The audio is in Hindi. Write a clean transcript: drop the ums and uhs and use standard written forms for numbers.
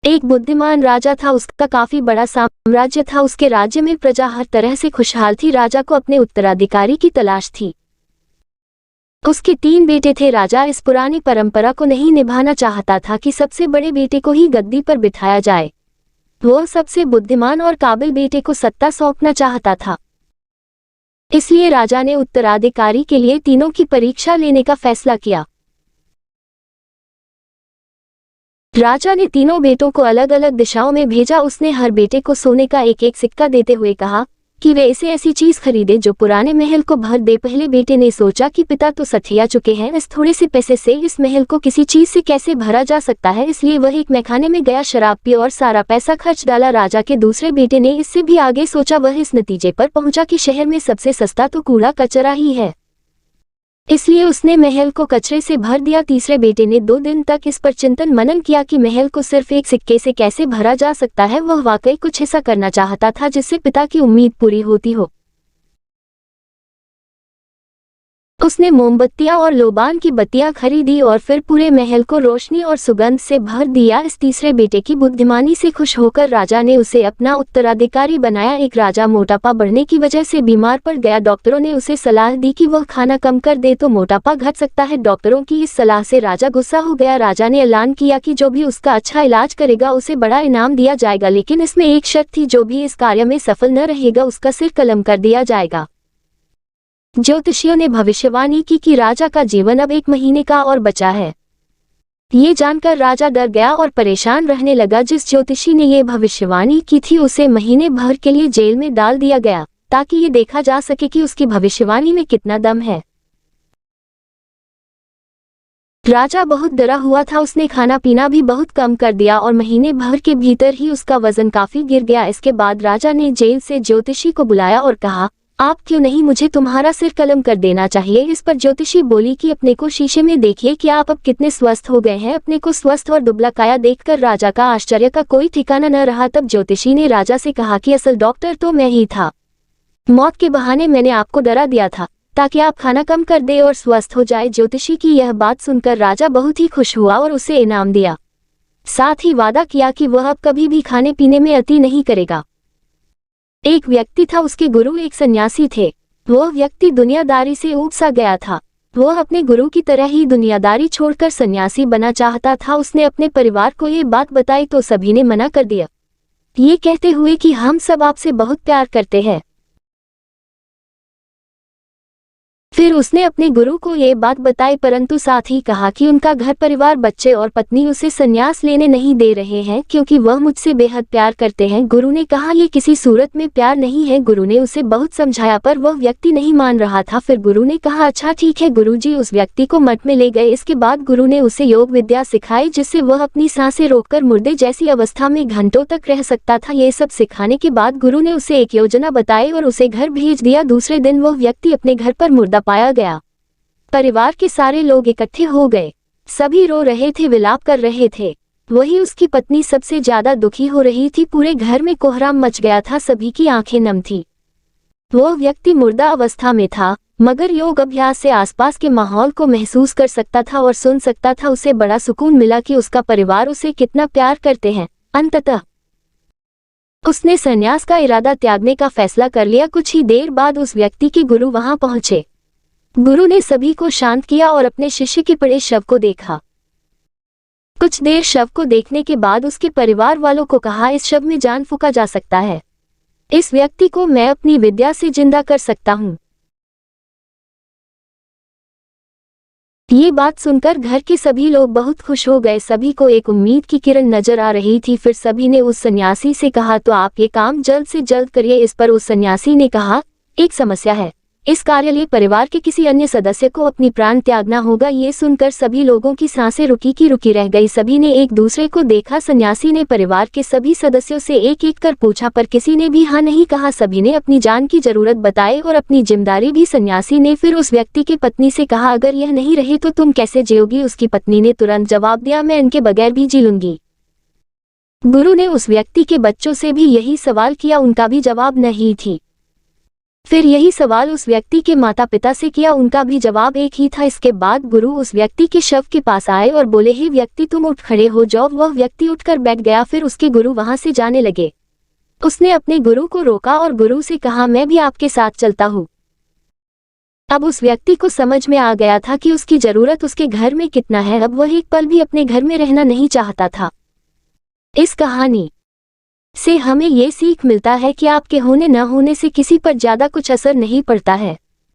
एक बुद्धिमान राजा था, उसका काफी बड़ा साम्राज्य था। उसके राज्य में प्रजा हर तरह से खुशहाल थी। राजा को अपने उत्तराधिकारी की तलाश थी। उसके 3 बेटे थे। राजा इस पुरानी परंपरा को नहीं निभाना चाहता था कि सबसे बड़े बेटे को ही गद्दी पर बिठाया जाए। वो सबसे बुद्धिमान और काबिल बेटे को सत्ता सौंपना चाहता था। इसलिए राजा ने उत्तराधिकारी के लिए तीनों की परीक्षा लेने का फैसला किया। राजा ने तीनों बेटों को अलग अलग दिशाओं में भेजा। उसने हर बेटे को सोने का एक एक सिक्का देते हुए कहा कि वे इसे ऐसी चीज खरीदे जो पुराने महल को भर दे। पहले बेटे ने सोचा कि पिता तो सठिया चुके हैं, इस थोड़े से पैसे से इस महल को किसी चीज से कैसे भरा जा सकता है। इसलिए वह एक मैखाने में गया, शराब पी और सारा पैसा खर्च डाला। राजा के दूसरे बेटे ने इससे भी आगे सोचा। वह इस नतीजे पर पहुंचा कि शहर में सबसे सस्ता तो कूड़ा कचरा ही है, इसलिए उसने महल को कचरे से भर दिया। तीसरे बेटे ने 2 दिन तक इस पर चिंतन मनन किया कि महल को सिर्फ एक सिक्के से कैसे भरा जा सकता है। वह वाकई कुछ ऐसा करना चाहता था जिससे पिता की उम्मीद पूरी होती हो। उसने मोमबत्तियां और लोबान की बत्तियां खरीदी और फिर पूरे महल को रोशनी और सुगंध से भर दिया। इस तीसरे बेटे की बुद्धिमानी से खुश होकर राजा ने उसे अपना उत्तराधिकारी बनाया। एक राजा मोटापा बढ़ने की वजह से बीमार पड़ गया। डॉक्टरों ने उसे सलाह दी कि वह खाना कम कर दे तो मोटापा घट सकता है। डॉक्टरों की इस सलाह से राजा गुस्सा हो गया। राजा ने ऐलान किया कि जो भी उसका अच्छा इलाज करेगा उसे बड़ा इनाम दिया जाएगा, लेकिन इसमें एक शर्त थी, जो भी इस कार्य में सफल न रहेगा उसका सिर कलम कर दिया जाएगा। ज्योतिषियों ने भविष्यवाणी की कि राजा का जीवन अब 1 महीने का और बचा है। ये जानकर राजा डर गया और परेशान रहने लगा। जिस ज्योतिषी ने ये भविष्यवाणी की थी उसे महीने भर के लिए जेल में डाल दिया गया ताकि ये देखा जा सके कि उसकी भविष्यवाणी में कितना दम है। राजा बहुत डरा हुआ था। उसने खाना पीना भी बहुत कम कर दिया और महीने भर के भीतर ही उसका वजन काफी गिर गया। इसके बाद राजा ने जेल से ज्योतिषी को बुलाया और कहा, आप क्यों नहीं, मुझे तुम्हारा सिर कलम कर देना चाहिए। इस पर ज्योतिषी बोली कि अपने को शीशे में देखिए कि आप अब कितने स्वस्थ हो गए हैं। अपने को स्वस्थ और दुबला काया देखकर राजा का आश्चर्य का कोई ठिकाना न रहा। तब ज्योतिषी ने राजा से कहा कि असल डॉक्टर तो मैं ही था। मौत के बहाने मैंने आपको डरा दिया था ताकि आप खाना कम कर दे और स्वस्थ हो जाए। ज्योतिषी की यह बात सुनकर राजा बहुत ही खुश हुआ और उसे इनाम दिया। साथ ही वादा किया कि वह अब कभी भी खाने पीने में अति नहीं करेगा। एक व्यक्ति था, उसके गुरु एक सन्यासी थे। वह व्यक्ति दुनियादारी से ऊब सा गया था। वह अपने गुरु की तरह ही दुनियादारी छोड़कर सन्यासी बना चाहता था। उसने अपने परिवार को ये बात बताई तो सभी ने मना कर दिया, ये कहते हुए कि हम सब आपसे बहुत प्यार करते हैं। फिर उसने अपने गुरु को ये बात बताई, परंतु साथ ही कहा कि उनका घर परिवार, बच्चे और पत्नी उसे संन्यास लेने नहीं दे रहे हैं क्योंकि वह मुझसे बेहद प्यार करते हैं। गुरु ने कहा, ये किसी सूरत में प्यार नहीं है। गुरु ने उसे बहुत समझाया पर वह व्यक्ति नहीं मान रहा था। फिर गुरु ने कहा, अच्छा ठीक है। गुरुजी उस व्यक्ति को मठ में ले गए। इसके बाद गुरु ने उसे योग विद्या सिखाई जिससे वह अपनी सांसें रोककर मुर्दे जैसी अवस्था में घंटों तक रह सकता था। ये सब सिखाने के बाद गुरु ने उसे एक योजना बताई और उसे घर भेज दिया। दूसरे दिन वह व्यक्ति अपने घर पर मुर्दा पाया गया। परिवार के सारे लोग इकट्ठे हो गए। सभी रो रहे थे, विलाप कर रहे थे। वही उसकी पत्नी सबसे ज्यादा दुखी हो रही थी। पूरे घर में कोहराम मच गया था, सभी की आंखें नम थी। वह व्यक्ति मुर्दा अवस्था में था मगर योग अभ्यास से आसपास के माहौल को महसूस कर सकता था और सुन सकता था। उसे बड़ा सुकून मिला कि उसका परिवार उसे कितना प्यार करते हैं। अंततः उसने संन्यास का इरादा त्यागने का फैसला कर लिया। कुछ ही देर बाद उस व्यक्ति के गुरु वहां पहुंचे। गुरु ने सभी को शांत किया और अपने शिष्य के पड़े शव को देखा। कुछ देर शव को देखने के बाद उसके परिवार वालों को कहा, इस शव में जान फूंका जा सकता है। इस व्यक्ति को मैं अपनी विद्या से जिंदा कर सकता हूं। ये बात सुनकर घर के सभी लोग बहुत खुश हो गए। सभी को एक उम्मीद की किरण नजर आ रही थी। फिर सभी ने उस सन्यासी से कहा, तो आप ये काम जल्द से जल्द करिए। इस पर उस सन्यासी ने कहा, एक समस्या है। इस कार्य लिए परिवार के किसी अन्य सदस्य को अपनी प्राण त्यागना होगा। ये सुनकर सभी लोगों की सांसें रुकी की रुकी रह गई। सभी ने एक दूसरे को देखा। सन्यासी ने परिवार के सभी सदस्यों से एक एक कर पूछा पर किसी ने भी हाँ नहीं कहा। सभी ने अपनी जान की जरूरत बताई और अपनी जिम्मेदारी भी। सन्यासी ने फिर उस व्यक्ति की पत्नी से कहा, अगर यह नहीं रहे तो तुम कैसे जियोगी? उसकी पत्नी ने तुरंत जवाब दिया, मैं इनके बगैर भी जी लूंगी। गुरु ने उस व्यक्ति के बच्चों से भी यही सवाल किया, उनका भी जवाब नहीं थी। फिर यही सवाल उस व्यक्ति के माता पिता से किया, उनका भी जवाब एक ही था। इसके बाद गुरु उस व्यक्ति के शव के पास आए और बोले, हे व्यक्ति तुम उठ खड़े हो जाओ। वह व्यक्ति उठकर बैठ गया। फिर उसके गुरु वहां से जाने लगे। उसने अपने गुरु को रोका और गुरु से कहा, मैं भी आपके साथ चलता हूँ। अब उस व्यक्ति को समझ में आ गया था कि उसकी जरूरत उसके घर में कितना है। अब वह एक पल भी अपने घर में रहना नहीं चाहता था। इस कहानी से हमें ये सीख मिलता है कि आपके होने न होने से किसी पर ज्यादा कुछ असर नहीं पड़ता है।